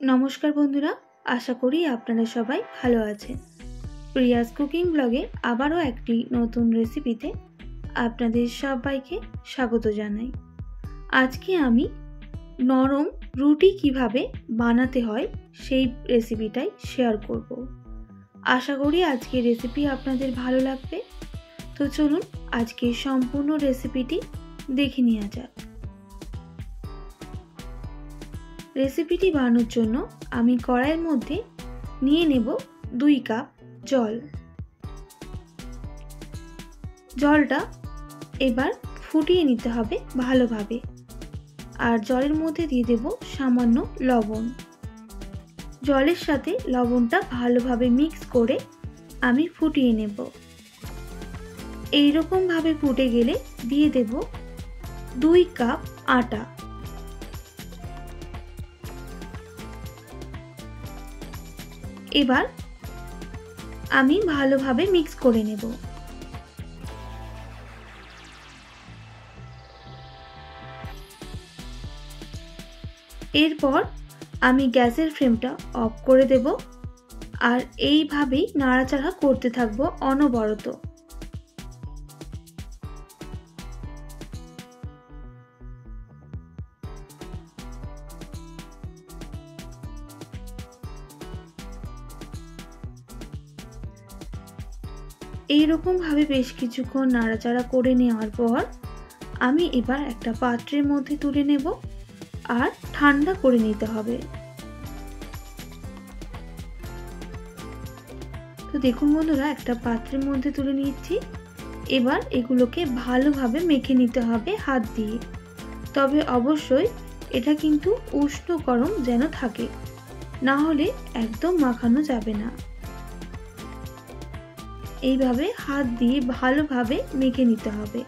नमस्कार बंधुरा आशा करी आपनारा सबाई भालो आछेन। प्रियास कुकिंग ब्लगे आबारो एकटी नतून रेसिपिते आपनादेर सबाइके स्वागत जानाई। आजके आमी नरम रुटी किभाबे बानाते हय सेई रेसिपिटाई शेयर करब। आशा करी आजकेर रेसिपि आपनादेर भालो लागबे। तो चलुन आजके सम्पूर्ण रेसिपिटी देखे नेওয়া যাক। रेसिपिटी बानाনোর জন্য আমি কড়াইয়ের মধ্যে নিয়ে নেব 2 কাপ জল। জলটা এবার ফুটিয়ে নিতে হবে ভালোভাবে। আর জলের মধ্যে দিয়ে দেব সামান্য লবণ। জলের সাথে লবণটা ভালোভাবে মিক্স করে আমি ফুটিয়ে নেব। এই রকম ভাবে ফুটে গেলে দিয়ে দেব 2 কাপ আটা। এবার আমি ভালোভাবে মিক্স করে নেব। এরপর আমি গ্যাসের ফ্লেমটা অফ করে দেব আর এইভাবেই নাড়াচাড়া করতে থাকবো অনবরত। এই রকম ভাবে বেশ কিছুক্ষণ নাড়াচাড়া করে নেওয়ার পর আমি এবার একটা পাত্রের মধ্যে তুলে নেব আর ঠান্ডা করে নিতে হবে। তো দেখুন বন্ধুরা, একটা পাত্রের মধ্যে তুলে নিচ্ছি। এবার এগুলোকে ভালোভাবে মেখে নিতে হবে হাত দিয়ে। তবে অবশ্যই এটা কিন্তু উষ্ণ গরম যেন থাকে, না হলে একদম মাখানো যাবে না। এইভাবে হাত দিয়ে ভালোভাবে মেখে নিতে হবে।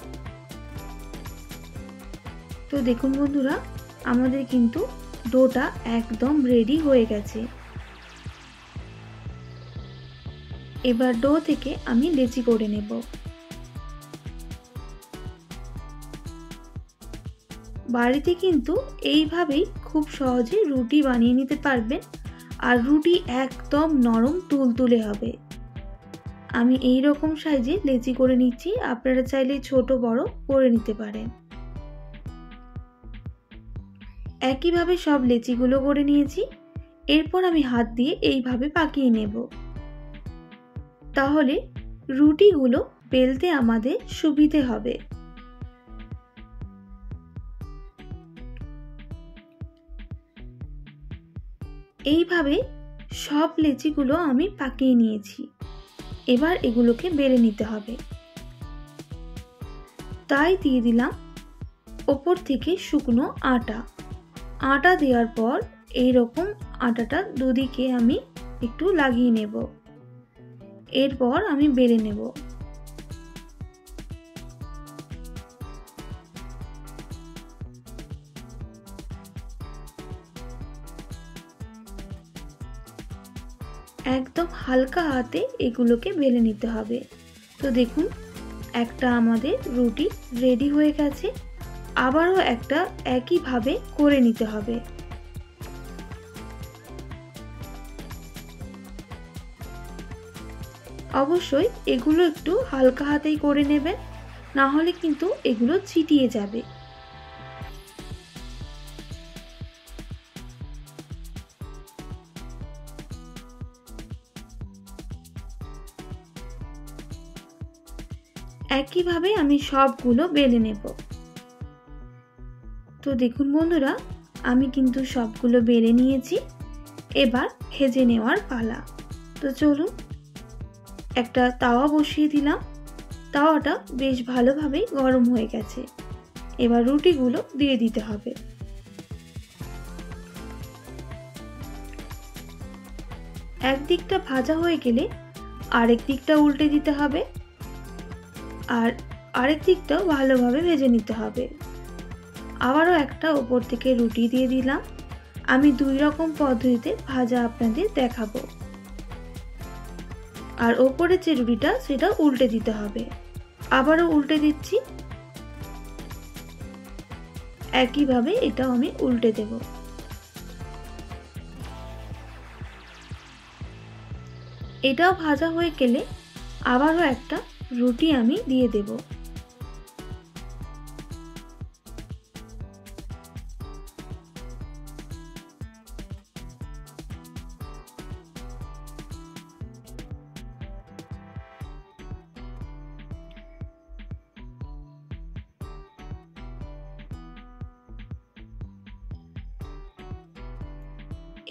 তো দেখুন বন্ধুরা, আমাদের কিন্তু ডোটা একদম রেডি হয়ে গেছে। এবার ডো থেকে আমি লেচি করে নেব। বাড়িতে কিন্তু এইভাবেই খুব সহজে রুটি বানিয়ে নিতে পারবেন আর রুটি একদম নরম তুলতুলে হবে। আমি এই রকম সাইজে লেচি করে নিচ্ছি, আপনারা চাইলে ছোট বড় করে নিতে পারেন। একইভাবে সব লেচিগুলো করে নিয়েছি। এরপর আমি হাত দিয়ে এইভাবে পাকিয়ে নেব, তাহলে রুটিগুলো বেলতে আমাদের সুবিধে হবে। এইভাবে সব লেচিগুলো আমি পাকিয়ে নিয়েছি। এবার এগুলোকে বেলে নিতে হবে। তাই দিয়ে দিলাম ওপর থেকে শুকনো আটা। আটা দেওয়ার পর এই রকম আটাটা দুদিকে আমি একটু লাগিয়ে নেব। এরপর আমি বেলে নেব। একদম হালকা হাতে এগুলোকে বেলে নিতে হবে। তো দেখুন, একটা আমাদের রুটি রেডি হয়ে গেছে। আবারও একটা একইভাবে করে নিতে হবে। অবশ্যই এগুলো একটু হালকা হাতেই করে নেবেন, না হলে কিন্তু এগুলো ছিটিয়ে যাবে। একইভাবে আমি সবগুলো বেলে নেব। তো দেখুন বন্ধুরা, আমি কিন্তু সবগুলো বেলে নিয়েছি। এবার ভেজে নেওয়ার পালা। তো চলুন, একটা তাওয়া বসিয়ে দিলাম। তাওয়াটা বেশ ভালোভাবেই গরম হয়ে গেছে। এবার রুটিগুলো দিয়ে দিতে হবে। একদিকটা ভাজা হয়ে গেলে আরেক দিকটা উল্টে দিতে হবে আর আরেক দিকটাও ভালোভাবে ভেজে নিতে হবে। আবারও একটা উপর থেকে রুটি দিয়ে দিলাম। আমি 2 রকম পদ্ধতিতে ভাজা আপনাদের দেখাবো। আর ওপরে যে রুটিটা সেটা উল্টে দিতে হবে। আবারও উল্টে দিচ্ছি। একইভাবে এটাও আমি উল্টে দেব। এটাও ভাজা হয়ে গেলে আবারও একটা রুটি আমি দিয়ে দেব।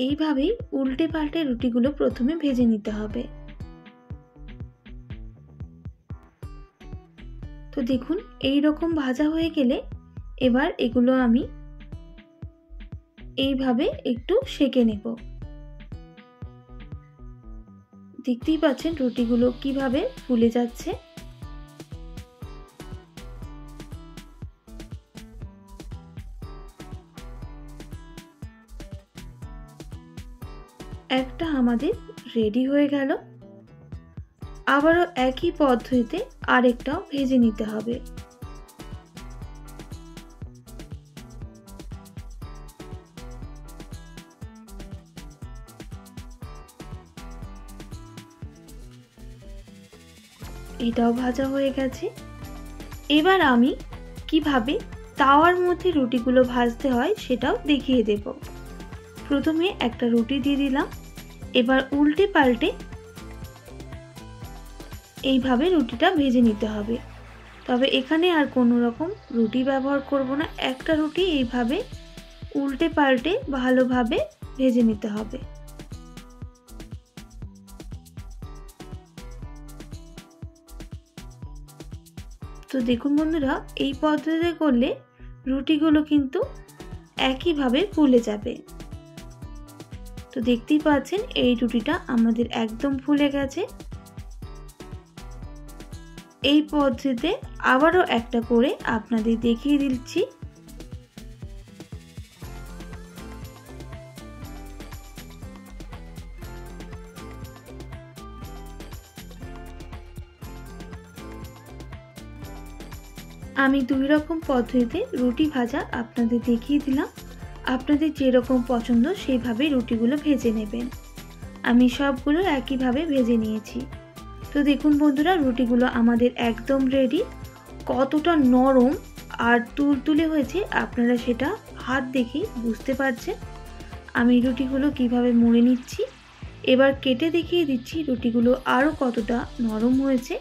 এইভাবেই উল্টে পাল্টে রুটিগুলো প্রথমে ভেজে নিতে হবে। তো দেখুন এই রকম ভাজা হয়ে গেলে এবার এগুলো আমি এইভাবে একটু সেঁকে নেব। দেখতেই পাচ্ছেন রুটিগুলো কিভাবে ফুলে যাচ্ছে। একটা আমাদের রেডি হয়ে গেল। আবারও একই পদ্ধতিতে আরেকটাও ভেজে নিতে হবে। এটাও ভাজা হয়ে গেছে। এবার আমি কিভাবে তাওয়ার মধ্যে রুটিগুলো ভাজতে হয় সেটাও দেখিয়ে দেব। প্রথমে একটা রুটি দিয়ে দিলাম, এবার উল্টে পাল্টে এইভাবে রুটিটা ভেজে নিতে হবে। তবে এখানে আর কোনো রকম রুটি ব্যবহার করব না, একটা রুটি এইভাবে উল্টে পাল্টে ভালোভাবে ভেজে নিতে হবে। তো দেখুন বন্ধুরা, এই পদ্ধতিতে করলে রুটিগুলো কিন্তু একইভাবে ফুলে যাবে। তো দেখতেই পাচ্ছেন এই রুটিটা আমাদের একদম ফুলে গেছে। এই পদ্ধতিতে আবারও একটা করে আপনাদের দেখিয়ে দিচ্ছি। আমি দুই রকম পদ্ধতিতে রুটি ভাজা আপনাদের দেখিয়ে দিলাম। আপনাদের যেরকম পছন্দ সেইভাবে রুটিগুলো ভেজে নেবেন। আমি সবগুলো একইভাবে ভেজে নিয়েছি। তো দেখুন বন্ধুরা, রুটিগুলো আমাদের একদম রেডি। কতটা নরম আর তুলতুলে হয়েছে আপনারা সেটা হাত দেখেই বুঝতে পারছেন। আমি রুটিগুলো কিভাবে মুড়ে নিচ্ছি, এবার কেটে দেখিয়ে দিচ্ছি রুটিগুলো আরও কতটা নরম হয়েছে।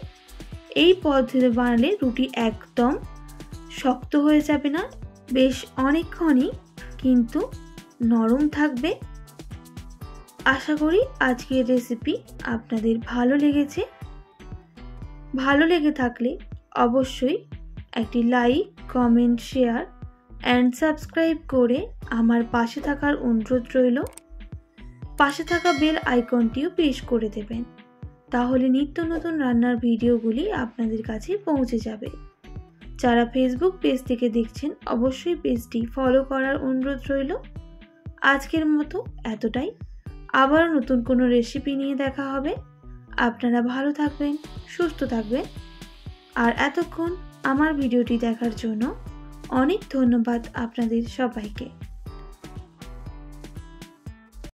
এই পদ্ধতিতে বানালে রুটি একদম শক্ত হয়ে যাবে না, বেশ অনেকক্ষণই কিন্তু নরম থাকবে। আশা করি আজকের রেসিপি আপনাদের ভালো লেগেছে। ভালো লেগে থাকলে অবশ্যই একটি like, comment, share and subscribe করে আমার পাশে থাকার অনুরোধ রইল। পাশে থাকা বেল আইকনটিও প্রেস করে দেবেন, তাহলে নিত্য নতুন রান্নার ভিডিওগুলি আপনাদের কাছে পৌঁছে যাবে। যারা ফেসবুক পেজ থেকে দেখছেন অবশ্যই পেজটি ফলো করার অনুরোধ রইল। আজকের মতো এতটাই। আবার নতুন কোনো রেসিপি নিয়ে দেখা হবে। আপনারা ভালো থাকবেন, সুস্থ থাকবেন। আর এতক্ষণ আমার ভিডিওটি দেখার জন্য অনেক ধন্যবাদ আপনাদের সবাইকে।